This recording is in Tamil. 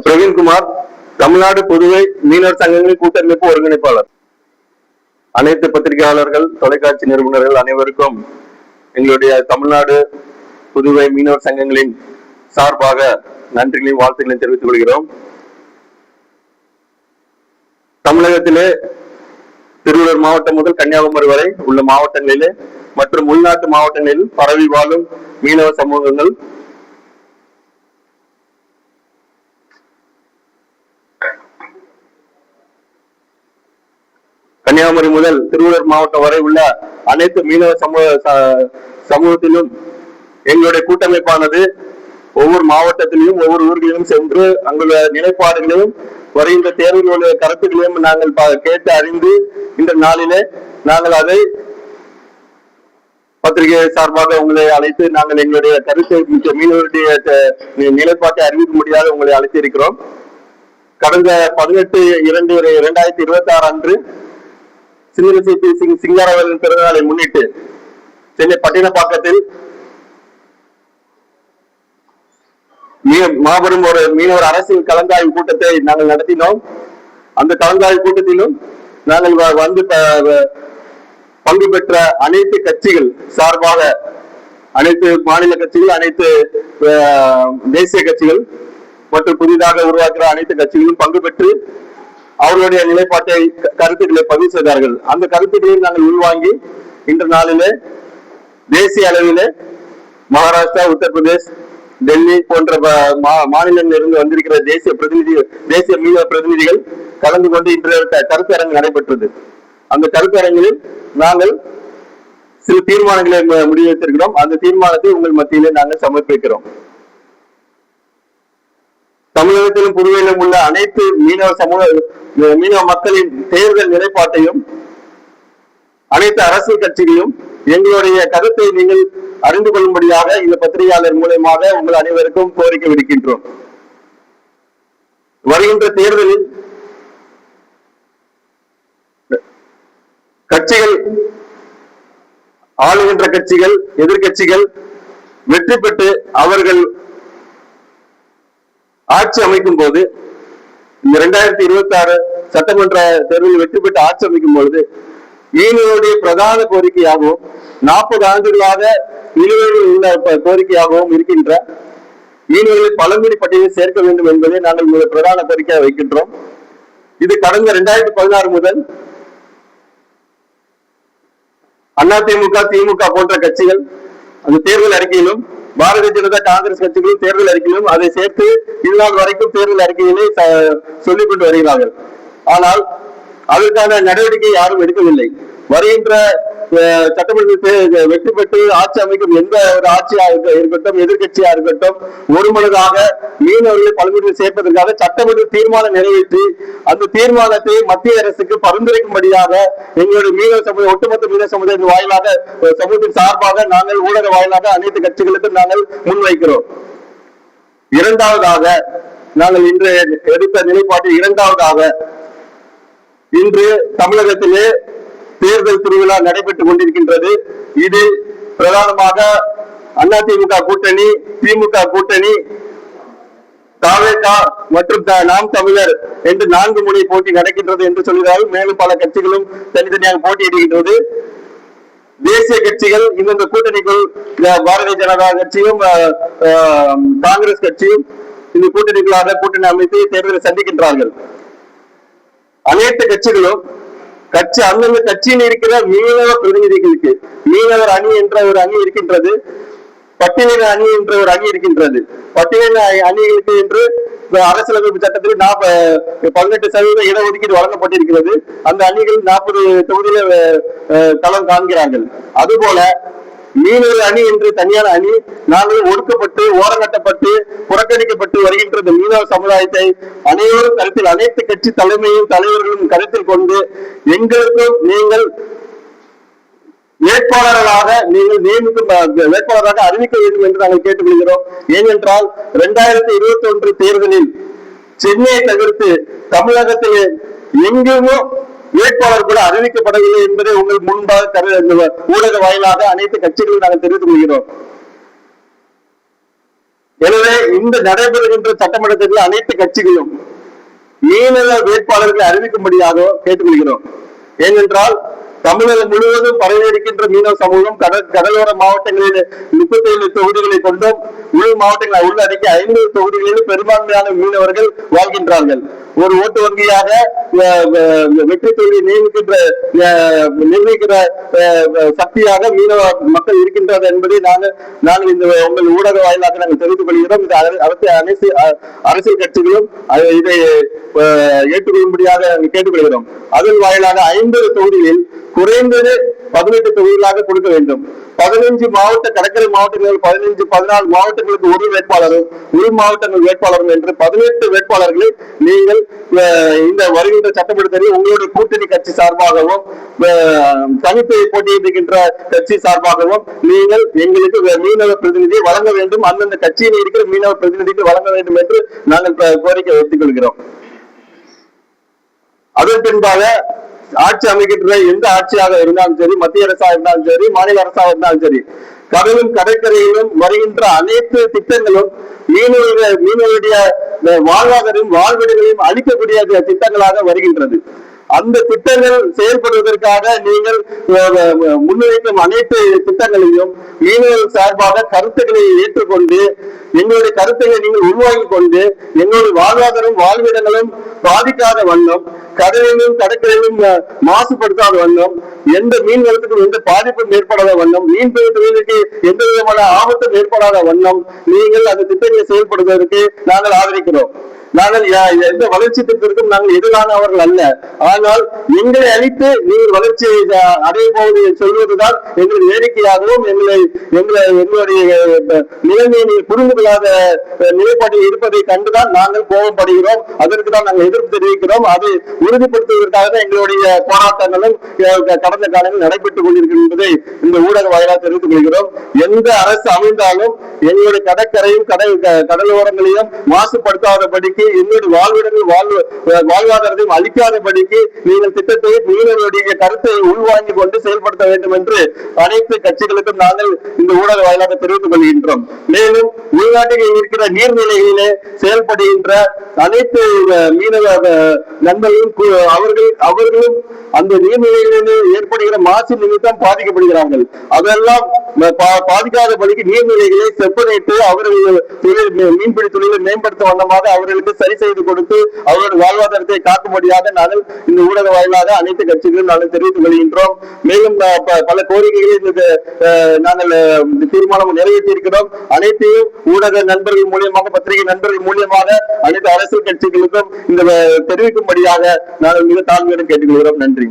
பிரவீன்குமார், தமிழ்நாடு புதுவை மீனவர் சங்கங்களின் கூட்டமைப்பு ஒருங்கிணைப்பாளர். அனைத்து பத்திரிகையாளர்கள், தொலைக்காட்சி நிறுவனர்கள் அனைவருக்கும் எங்களுடைய தமிழ்நாடு புதுவை மீனவர் சங்கங்களின் சார்பாக நன்றிகளையும் வாழ்த்துக்களையும் தெரிவித்துக் கொள்கிறோம். தமிழகத்திலே திருவள்ளூர் மாவட்டம் முதல் கன்னியாகுமரி வரை உள்ள மாவட்டங்களிலே மற்றும் உள்நாட்டு மாவட்டங்களில் பரவி வாழும் மீனவ சமூகங்கள் கன்னியாகுமரி முதல் திருவள்ளூர் மாவட்டம் வரை உள்ள அனைத்து மீனவ சமூகத்திலும் எங்களுடைய கூட்டமைப்பானது ஒவ்வொரு மாவட்டத்திலையும் ஒவ்வொரு ஊர்களிலும் சென்று அங்குள்ள நிலைப்பாடுகளையும் வருகின்ற தேர்தலுடைய கருத்துக்களையும் நாங்கள் கேட்டு அறிந்து இந்த நாளிலே நாங்கள் அதை பத்திரிகை சார்பாக உங்களை அழைத்து நாங்கள் எங்களுடைய கருத்தை மீனவருடைய நிலைப்பாட்டை அறிவிக்க முடியாத உங்களை அழைத்து இருக்கிறோம். கடந்த 18/2/2026 அன்று சிங்காரவேலன் பிறந்தநாளை முன்னிட்டு சென்னை பட்டினப்பாக்கத்தில் மாபெரும் ஒரு மீனவர் அரசியல் கலந்தாய்வு கூட்டத்தை நாங்கள் நடத்தினோம். அந்த கலந்தாய்வு கூட்டத்திலும் நாங்கள் வந்து பங்கு பெற்ற அனைத்து கட்சிகள் சார்பாக அனைத்து மாநில கட்சிகள், அனைத்து தேசிய கட்சிகள் மற்றும் புதிதாக உருவாக்குற அனைத்து கட்சிகளும் பங்கு பெற்று அவர்களுடைய நிலைப்பாட்டை கருத்துக்களை பதிவு செய்தார்கள். அந்த கருத்துக்களையும் நாங்கள் உள்வாங்கி இன்று நாளிலே தேசிய அளவிலே மகாராஷ்டிரா, உத்தரப்பிரதேஷ், டெல்லி போன்ற மாநிலங்களிலிருந்து வந்திருக்கிற தேசிய மீனவ பிரதிநிதிகள் கலந்து கொண்டு இன்றைய கருத்தரங்கு நடைபெற்றது. அந்த கருத்தரங்கில் நாங்கள் சில தீர்மானங்களை முடிவெடுத்திருக்கிறோம். அந்த தீர்மானத்தை உங்கள் மத்தியிலே நாங்கள் சமர்ப்பிக்கிறோம். தமிழகத்திலும் புதுவையிலும் உள்ள அனைத்து மீனவ மக்களின் தேர்தல் நிலைப்பாட்டையும் அனைத்து அரசியல் கட்சிகளையும் எங்களுடைய கருத்தை நீங்கள் அறிந்து கொள்ளும்படியாக இந்த பத்திரிகையாளர் மூலமாக உங்கள் அனைவருக்கும் கோரிக்கை விடுக்கின்றோம். வருகின்ற தேர்தலில் கட்சிகள், ஆளுகின்ற கட்சிகள், எதிர்கட்சிகள் வெற்றி பெற்று அவர்கள் ஆட்சி அமைக்கும் போது, இந்த 2026 சட்டமன்ற தேர்தலில் வெற்றி பெற்று ஆட்சி அமைக்கும் பொழுது மீனவருடைய பிரதான கோரிக்கையாகவும் 40 ஆண்டுகளாக நிலுவையில் உள்ள கோரிக்கையாகவும் இருக்கின்ற மீனவர்களை பழங்குடி பட்டியலில் சேர்க்க வேண்டும் என்பதை நாங்கள் பிரதான கோரிக்கையாக வைக்கின்றோம். இது கடந்த 2016 முதல் அதிமுக, திமுக போன்ற கட்சிகள் அந்த தேர்தல் அறிக்கையிலும், பாரதிய ஜனதா, காங்கிரஸ் கட்சிகளும் தேர்தல் அறிக்கையிலும் அதை சேர்த்து இதுநாள் வரைக்கும் தேர்தல் அறிக்கையிலே சொல்லிக் கொண்டு வருகிறார்கள். ஆனால் அதற்கான நடவடிக்கை யாரும் எடுக்கவில்லை. வருகின்ற சட்டமன்றத்தில் வெற்றி பெற்று ஆட்சி அமைக்கும் எந்த ஒரு ஆட்சியா இருக்கட்டும், எதிர்கட்சியா இருக்கட்டும், ஒருமனதாக மீனவர்களை பழங்குடியில் சேர்ப்பதற்காக சட்டமன்ற தீர்மானம் நிறைவேற்றி அந்த தீர்மானத்தை மத்திய அரசுக்கு பரிந்துரைக்கும்படியாக எங்களுடைய மீனவ சமுதாய, ஒட்டுமொத்த மீனவ சமுதாயத்தின் வாயிலாக, சமூகத்தின் சார்பாக நாங்கள் ஊடக வாயிலாக அனைத்து கட்சிகளுக்கும் நாங்கள் முன்வைக்கிறோம். இரண்டாவதாக, நாங்கள் இன்று எடுத்த நிலைப்பாட்டில் இரண்டாவதாக, இன்று தமிழகத்திலே தேர்தல் திருவிழா நடைபெற்றுக் கொண்டிருக்கின்றது. இதில் பிரதானமாக அதிமுக கூட்டணி, திமுக கூட்டணி, தாவேகா மற்றும் நாம் தமிழர் என்று 4 முனை போட்டி நடக்கின்றது என்று சொல்கிறார்கள். மேலும் பல கட்சிகளும் தனித்தனியாக போட்டியிடுகின்றது. தேசிய கட்சிகள் இந்த கூட்டணிக்குள் பாரதிய ஜனதா கட்சியும் காங்கிரஸ் கட்சியும் இந்த கூட்டணிகளாக கூட்டணி அமைத்து தேர்தலை சந்திக்கின்றார்கள். அனைத்து கட்சிகளும் அந்தந்த கட்சியில் இருக்கிற மீனவ பிரதிநிதிகளுக்கு மீனவர் அணி என்ற ஒரு அணி இருக்கின்றது, பட்டியலின அணி என்ற ஒரு அணி இருக்கின்றது. பட்டியலின அணிகளுக்கு என்று அரசியலமைப்பு சட்டத்தில் 18% இடஒதுக்கீடு வழங்கப்பட்டிருக்கிறது. அந்த அணிகள் 40 தொகுதியில களம் காண்கிறார்கள். அதுபோல மீனவர் அணி என்று தனியான அணி நாங்கள் ஒடுக்கப்பட்டு, ஓரங்கட்டப்பட்டு, புறக்கணிக்கப்பட்டு வருகின்ற மீனவ சமுதாயத்தை அனைவரும் கருத்தில், அனைத்து கட்சி தலைமையும் தலைவர்களும் கருத்தில் கொண்டு எங்களுக்கும் நீங்கள் வேட்பாளர்களாக நீங்கள் நியமிக்கும் வேட்பாளராக அறிவிக்க வேண்டும் என்று நாங்கள் கேட்டுக்கொள்கிறோம். ஏனென்றால் 2021 தேர்தலில் சென்னையை தவிர்த்து தமிழகத்தில் எங்குமோ வேட்பாளர் கூட அறிவிக்கப்படவில்லை என்பதை உங்கள் முன்பாக ஊடக வாயிலாக அனைத்து கட்சிகளும் நாங்கள் தெரிவித்துக் கொள்கிறோம். எனவே இந்த நடைபெறுகின்ற சட்டமன்ற தேர்தலில் அனைத்து கட்சிகளும் மீனவ வேட்பாளர்களை அறிவிக்கும்படியாக கேட்டுக்கொள்கிறோம். ஏனென்றால் தமிழகம் முழுவதும் பரவியிருக்கின்ற மீனவ சமூகம் கடலோர மாவட்டங்களில் 37 தொகுதிகளை கொண்டும் உள் மாவட்டங்களை உள்ளடக்கி 50 தொகுதிகளில் பெரும்பான்மையான மீனவர்கள் வாழ்கின்றார்கள். ஒரு ஓட்டு வங்கியாக வெற்றி தொகுதியை நிர்ணயிக்கிற சக்தியாக மீனவ மக்கள் இருக்கின்றது என்பதை நாங்கள் இந்த உங்கள் ஊடக வாயிலாக நாங்கள் தெரிவித்துக் கொள்கிறோம். இது அரசியல் கட்சிகளும் இதை ஏற்றுக்கொள்ளும்படியாக கேட்டுக்கொள்கிறோம். அதன் வாயிலாக 50 தொகுதிகளில் குறைந்தது 18 தொகுதிகளாக கொடுக்க வேண்டும். 15 மாவட்ட கடற்கரை மாவட்டங்கள் 14 மாவட்டங்களுக்கு ஒரு வேட்பாளரும் உள் மாவட்டங்கள் வேட்பாளரும் என்று 18 வேட்பாளர்களை நீங்கள் இந்த வருகின்ற சட்டமன்ற தேர்தலில் உங்களுடைய கூட்டணி கட்சி சார்பாகவும் தனிப்பை போட்டியிடுகின்ற கட்சி சார்பாகவும் நீங்கள் எங்களுக்கு மீனவ பிரதிநிதியை வழங்க வேண்டும். அந்தந்த கட்சியில் இருக்கிற மீனவ பிரதிநிதிகள் வழங்க வேண்டும் என்று நாங்கள் கோரிக்கை வைத்துக் கொள்கிறோம். அதன் பின்பாக ஆட்சி அமைக்கின்ற எந்த ஆட்சியாக இருந்தாலும் சரி, மத்திய அரசாக இருந்தாலும் சரி, மாநில அரசாக இருந்தாலும் சரி, கடலும் கடற்கரையிலும் வருகின்ற அனைத்து திட்டங்களும் மீனவருடைய வாழ்வாதாரம் வாழ்விடங்களையும் அளிக்கக்கூடிய திட்டங்களாக வருகின்றது. அந்த திட்டங்கள் செயல்படுவதற்காக நீங்கள் முன்வைக்கும் அனைத்து திட்டங்களையும் மீனவர்கள் சார்பாக கருத்துக்களை ஏற்றுக்கொண்டு எங்களுடைய கருத்துக்களை நீங்கள் உருவாக்கிக் கொண்டு எங்களுடைய வாழ்வாதாரம் வாழ்விடங்களும் பாதிக்காத வண்ணம், கடலிலும் கடற்கரையிலும் மாசுபடுத்தாத வண்ணம், எந்த மீன் வளத்துக்கும் எந்த பாதிப்பும் ஏற்படாத வண்ணம், மீன்பிடி தொழிலுக்கு எந்த விதமான ஆபத்தும் ஏற்படாத வண்ணம் நீங்கள் அந்த திட்டங்களை செயல்படுவதற்கு நாங்கள் ஆதரிக்கிறோம். நாங்கள் எந்த வளர்ச்சி திட்டத்திற்கும் நாங்கள் எதிரானவர்கள் அல்ல. ஆனால் எங்களை அளித்து நீங்கள் வளர்ச்சியை அடைய போவதை சொல்வதுதான் எங்களுக்கு வேடிக்கையாகவும் எங்களுடைய நிலைமையை புரிந்து கொள்ளாத நிலைப்பாட்டில் இருப்பதை கண்டுதான் நாங்கள் கோபப்படுகிறோம். அதற்கு தான் நாங்கள் எதிர்ப்பு தெரிவிக்கிறோம். அதை உறுதிப்படுத்துவதற்காக தான் எங்களுடைய போராட்டங்களும் கடந்த காலங்களில் நடைபெற்றுக் கொண்டிருக்கின்றதை இந்த ஊடக வாயிலாக தெரிவித்துக் கொள்கிறோம். எந்த அரசு அமைந்தாலும் எங்களுடைய கடற்கரையும் கடலோரங்களையும் மாசுபடுத்தாதபடிக்கு என்னுடைய வாழ்விடங்கள் வாழ்வாதாரத்தையும் அளிக்காதபடிக்கு நீங்கள் திட்டத்தை மீனவர்களுடைய கருத்தை உள்வாங்கிக் கொண்டு செயல்படுத்த வேண்டும் என்று அனைத்து கட்சிகளுக்கும் நாங்கள் இந்த ஊடக வாயிலாக தெரிவித்துக் கொள்கின்றோம். மேலும் உள்நாட்டில் இருக்கிற நீர்நிலைகளிலே செயல்படுகின்ற அனைத்து மீனவ நண்பர்களும் அவர்களும் அந்த நீர்நிலைகளிலே ஏற்படுகிற மாசு நிமித்தம் பாதிக்கப்படுகிறார்கள். அதெல்லாம் பாதிக்காதபடிக்கு நீர்நிலைகளை செப்பரேட்டு அவர்கள் மீன்பிடி தொழிலை மேம்படுத்த வண்ணமாக அவர்களுக்கு சரி செய்து கொடுத்து அவருடைய வாழ்வாதாரத்தை காக்கும்படியாக நாங்கள் இந்த ஊடக வாயிலாக அனைத்து கட்சிகளும் நாங்கள் தெரிவித்துக் கொள்கின்றோம். மேலும் பல கோரிக்கைகளை நாங்கள் தீர்மானம் நிறைவேற்றி இருக்கிறோம். அனைத்தையும் ஊடக நண்பர்கள் மூலியமாக, பத்திரிகை நண்பர்கள் மூலியமாக அனைத்து அரசியல் கட்சிகளுக்கும் இந்த தெரிவிக்கும்படியாக நாங்கள் மிக தாழ்மையுடன் கேட்டுக்கொள்கிறோம். நன்றி.